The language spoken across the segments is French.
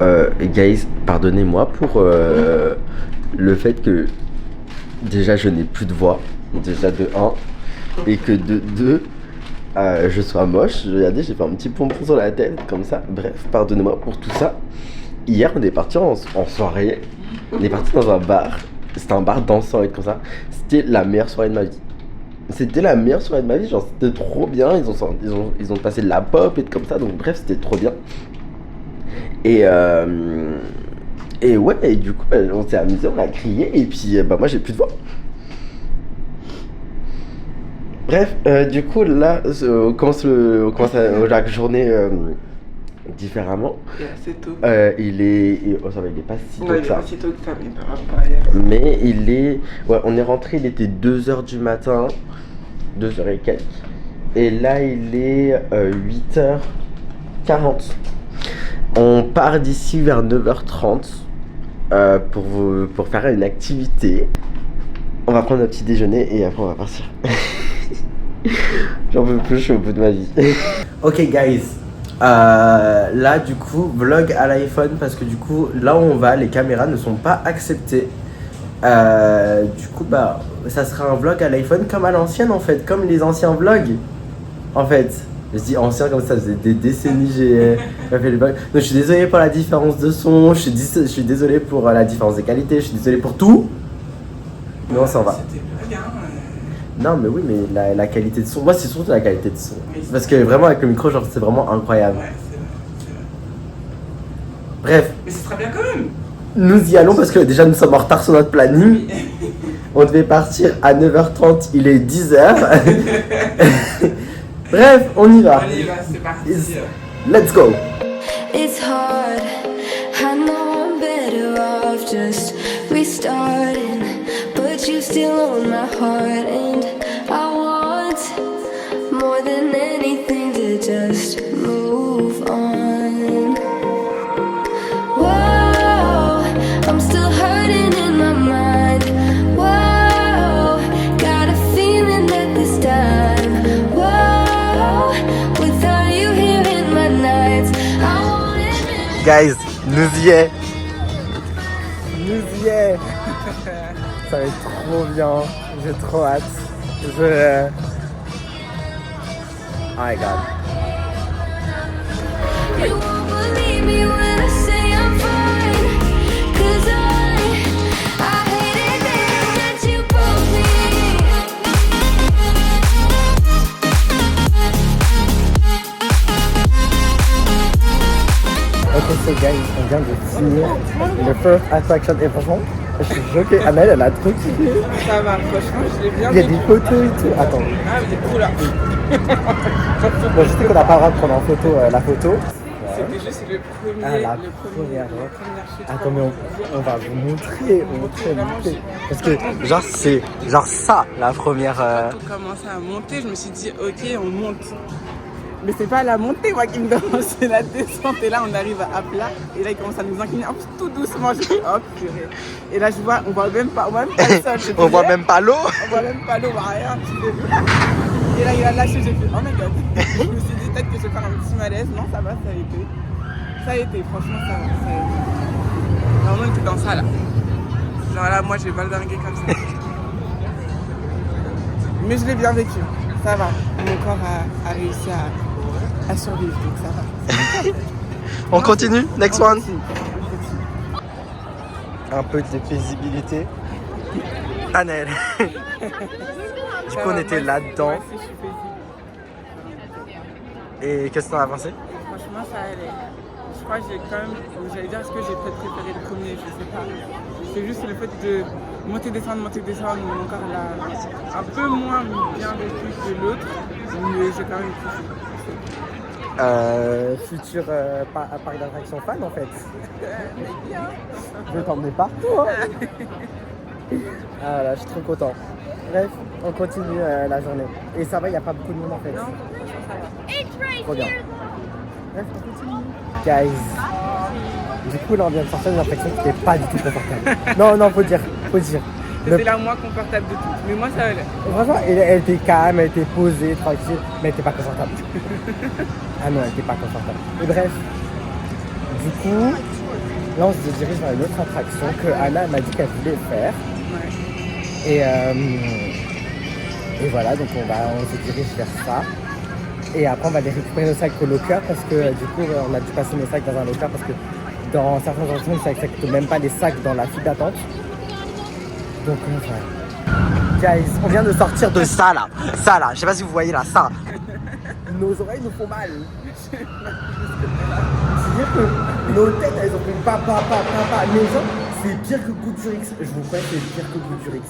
Guys, pardonnez-moi pour le fait que déjà je n'ai plus de voix, déjà de 1, et que de 2, je sois moche. Regardez, j'ai fait un petit pompon sur la tête, comme ça. Bref, pardonnez-moi pour tout ça. Hier, on est parti en soirée, on est parti dans un bar, c'était un bar dansant et comme ça. C'était la meilleure soirée de ma vie. C'était la meilleure soirée de ma vie, genre c'était trop bien, ils ont passé de la pop et comme ça, donc bref, c'était trop bien. Et, ouais, et du coup, on s'est amusé, on a crié, et puis moi j'ai plus de voix. Bref, du coup, là, on commence la journée différemment. Il est assez tôt. Oh, ça va, il est pas si tôt Ouais, que il est ça. pas si tôt que ça, mais par rapport à hier. Mais ouais, on est rentré, il était 2h du matin, 2h et quelques. Et là, il est 8h40. On part d'ici vers 9h30 pour faire une activité. On va prendre un petit déjeuner et après on va partir. J'en peux plus, je suis au bout de ma vie. Ok guys, là du coup, vlog à l'iPhone parce que du coup, là où on va, les caméras ne sont pas acceptées. Du coup, ça sera un vlog à l'iPhone comme à l'ancienne en fait, comme les anciens vlogs en fait. Je dis ancien comme ça faisait des décennies j'ai fait le vlog. Donc je suis désolé pour la différence de son, je suis désolé pour la différence de qualité, je suis désolé pour tout. Mais on s'en va. C'était pas bien. Non mais oui, mais la qualité de son, moi c'est surtout la qualité de son. Parce que vraiment avec le micro, genre c'est vraiment incroyable. Ouais, c'est vrai. Bref, Mais c'est très bien quand même. nous y allons parce que déjà nous sommes en retard sur notre planning. On devait partir à 9h30, il est 10h. Bref, on y va. On y va, c'est parti. Let's go. It's hard, I know I'm better off just restarting, but you still own my heart, and I want more than anything to just move on. Whoa, I'm still hurting in my mind. Whoa, got a feeling that this time, whoa, without you here in my nights, I won't admit. Guys, nous y est. Nous y est. Ça va être trop bien. J'ai trop hâte. Oh my god. You won't believe me when I say I'm fine, 'cause I hate it that you broke me. Ok, so guys, on vient de finir le first attraction et franchement, je suis choqué. Amel, elle a trop kiffé. Ça va, franchement, je l'ai bien Il y a vécu. des photos et tout. Attends. Ah, mais du coup là. Bon, je sais qu'on n'a pas le droit de prendre en photo la photo. C'était juste le premier. Ah, la le première. la première chute. Attends, mais on va vous montrer. Parce que, genre, c'est genre ça, la première. Quand on commençait à monter, je me suis dit, ok, on monte. Mais c'est pas la montée, moi, qui me dérange, c'est la descente. Et là, on arrive à plat. Et là, il commence à nous incliner. En plus, tout doucement, je dis, oh, purée. Et là, je vois, on voit même pas le sol. On voit même pas l'eau. On voit même pas l'eau, on voit rien. Et là, il a lâché, j'ai fait, oh my god. Je me suis dit, peut-être que je vais faire un petit malaise. Non, ça va, ça a été. Ça a été, franchement, ça va, ça a été. Normalement, on était dans ça, là. Genre là, moi, j'ai baldingué comme ça. Mais je l'ai bien vécu. Ça va. Mon corps a réussi à survivre, donc ça va. On continue, next On one. continue. Un peu de paisibilité. Annelle. Du coup, on était là-dedans. Ouais, si, je suis paisible. Et qu'est-ce que t'en as pensé? Franchement, ça allait. Je crois que j'ai quand même, j'allais dire, est-ce que j'ai peut-être préféré le premier, je sais pas. C'est juste le fait de monter, descendre, mon corps l'a un peu moins bien vécu que l'autre, mais j'ai quand même kiffé. Futur parc d'attraction fan en fait. Je vais t'emmener partout. Hein. Ah là, je suis trop content. Bref, on continue la journée. Et ça va, il n'y a pas beaucoup de monde en fait. Non, ça va. Trop bien. Bref, on continue. Guys, du coup là on vient de sortir d'une attraction qui n'était pas du tout confortable. Non, faut dire. C'était la moins confortable de toutes, mais moi ça allait. Franchement, elle était calme, elle était posée, tranquille, mais elle n'était pas confortable. Ah non, elle n'était pas confortable. Et bref, du coup, Là, on se dirige vers une autre attraction que Anna m'a dit qu'elle voulait faire. Ouais. Et voilà, donc on se dirige vers ça. Et après, on va aller récupérer nos sacs au locker parce que du coup, on a dû passer nos sacs dans un locker parce que dans certains endroits, ils n'acceptent même pas les sacs dans la file d'attente. Donc, voilà. Guys, on vient de sortir de ça là, je sais pas si vous voyez là, ça. Nos oreilles nous font mal. C'est-à-dire que nos têtes, elles ont fait papa. Mais genre, c'est pire que Goudurix. Je vous promets, c'est pire que Goudurix.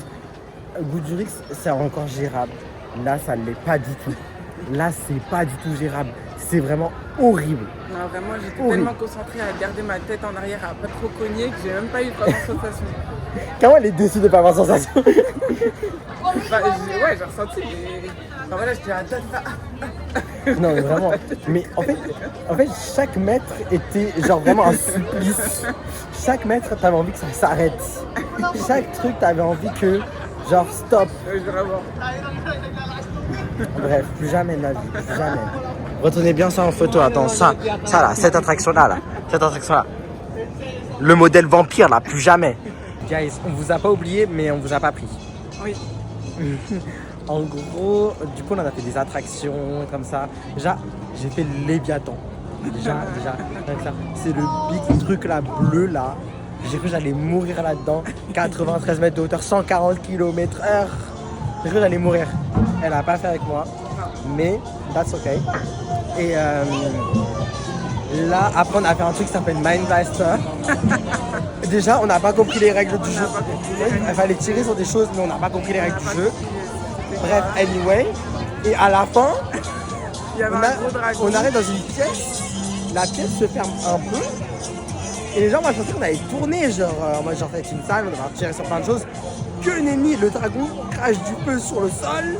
Goudurix, c'est encore gérable. Là, ça ne l'est pas du tout. Là, c'est pas du tout gérable. C'est vraiment horrible. Non, vraiment, j'étais tellement concentrée à garder ma tête en arrière, à pas trop cogner, que j'ai même pas eu vraiment sensation. Comment elle est déçue de pas avoir sensation? Ouais, j'ai ressenti, mais... Enfin voilà, j'étais à tête. Non, mais vraiment. Mais en fait, chaque mètre était genre vraiment un supplice. Chaque mètre, t'avais envie que ça s'arrête. Chaque truc, t'avais envie que, genre, stop. Vraiment. Bref, plus jamais de ma vie, plus jamais. Retenez bien ça en photo, attends, ça là, cette attraction-là, Le modèle vampire là, plus jamais. Guys, on vous a pas oublié, mais on vous a pas pris. Oui. En gros, du coup, on a fait des attractions comme ça. Déjà, j'ai fait le Léviathan. Déjà, avec ça. C'est le big truc là, bleu là. J'ai cru que j'allais mourir là-dedans. 93 mètres de hauteur, 140 km/h. J'ai cru que j'allais mourir. Elle a pas fait avec moi. Mais, that's okay. Et là, après, on a fait un truc qui s'appelle Mind Blaster. Déjà, on n'a pas compris les règles du jeu. Il fallait tirer sur des choses, mais on n'a pas compris les règles du jeu. Bref, anyway. Et à la fin, on arrive dans une pièce. La pièce se ferme un peu. Et les gens, moi, je pensais qu'on allait tourner. Genre, moi, genre, c'est une salle, on va tirer sur plein de choses. Que nenni, le dragon crache du feu sur le sol.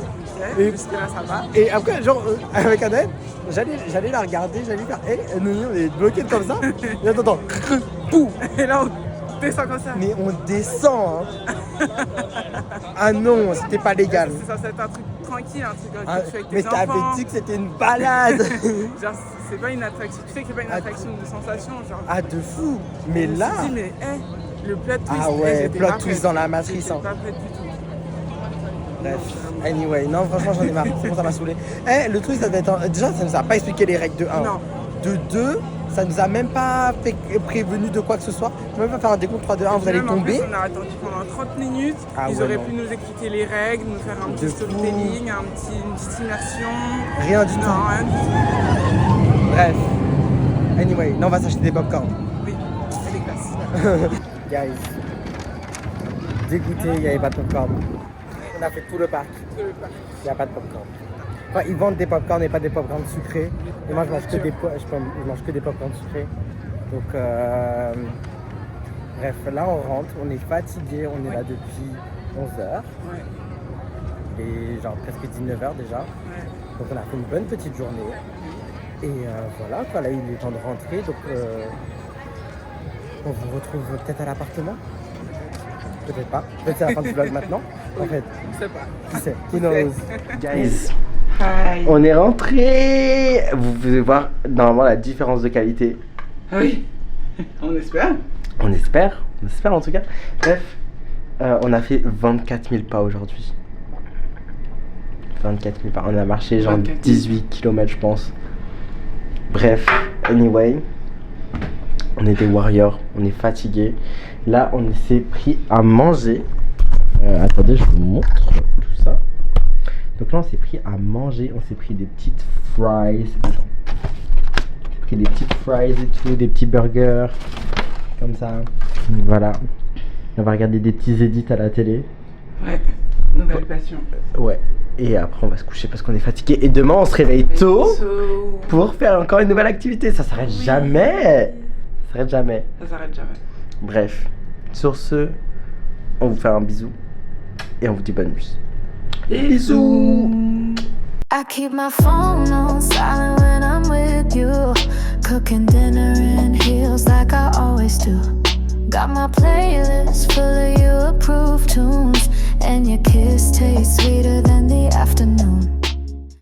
Et après, genre, avec Annette, j'allais la regarder, j'allais faire, nous, on est bloqués comme ça. Et attends, pouf. Et là, on descend comme ça. Mais on descend, hein. Ah non, c'était pas légal. C'est censé être un truc tranquille, un truc que tu fais avec tes mais enfants. t'avais dit que c'était une balade. Genre, c'est pas une attraction. Tu sais que c'est pas une attraction de sensation, genre. Ah, de fou. Mais on là. s'est dit, mais le plot twist. Ah ouais, j'étais plot pas twist prête. dans la matrice. J'étais Hein. pas prête du tout. Bref, anyway, non, franchement, j'en ai marre. C'est bon, ça m'a saoulé. Le truc, ça devait être. Déjà, ça nous a pas expliqué les règles de 1. Non. De 2, ça nous a même pas prévenu de quoi que ce soit. On peut même pas faire un décompte 3, 2, 1, vous allez tomber. En plus, on a attendu pendant 30 minutes. Ils ouais, auraient non. pu nous expliquer les règles, nous faire un petit storytelling, une petite immersion. Rien du tout. Non, rien du tout. Bref. Anyway, là, on va s'acheter des popcorn. Oui, elle est classe. Guys, dégoûté, il n'y avait pas de popcorn. On a fait tout le parc. Il n'y a pas de popcorn. Enfin, ils vendent des popcorn et pas des popcorn sucrés. Et moi, je mange que des popcorn sucrés. Donc, bref, là, on rentre. On est fatigué. On est là depuis 11h. Ouais. Il est genre presque 19h déjà. Ouais. Donc, on a fait une bonne petite journée. Et voilà, quoi, là, il est temps de rentrer. Donc, on vous retrouve peut-être à l'appartement. Peut-être pas. Peut-être c'est la fin du vlog maintenant. En fait, Je sais pas. qui sait? Who knows? Guys, on est rentré. Vous pouvez voir normalement la différence de qualité. Ah oui, on espère. On espère en tout cas. Bref, on a fait 24 000 pas aujourd'hui. 24 000 pas. On a marché genre 18 km je pense. Bref, anyway. On est des warriors, on est fatigués. Là, on s'est pris à manger. Attendez, je vous montre tout ça. Donc là, on s'est pris à manger. On s'est pris des petites fries. Attends. On s'est pris des petites fries et tout, des petits burgers. Comme ça. Voilà. On va regarder des petits edits à la télé. Ouais, nouvelle passion. Ouais. Et après, on va se coucher parce qu'on est fatigué. Et demain, on se réveille tôt pour faire encore une nouvelle activité. Ça s'arrête jamais. Ça s'arrête jamais. Ça s'arrête jamais. Bref, sur ce, on vous fait un bisou et on vous dit bonne nuit. Bisous. I keep my phone on silent when I'm with you. Cooking dinner in heels like I always do. Got my playlist full of you approved tunes. And your kiss tastes sweeter than the afternoon.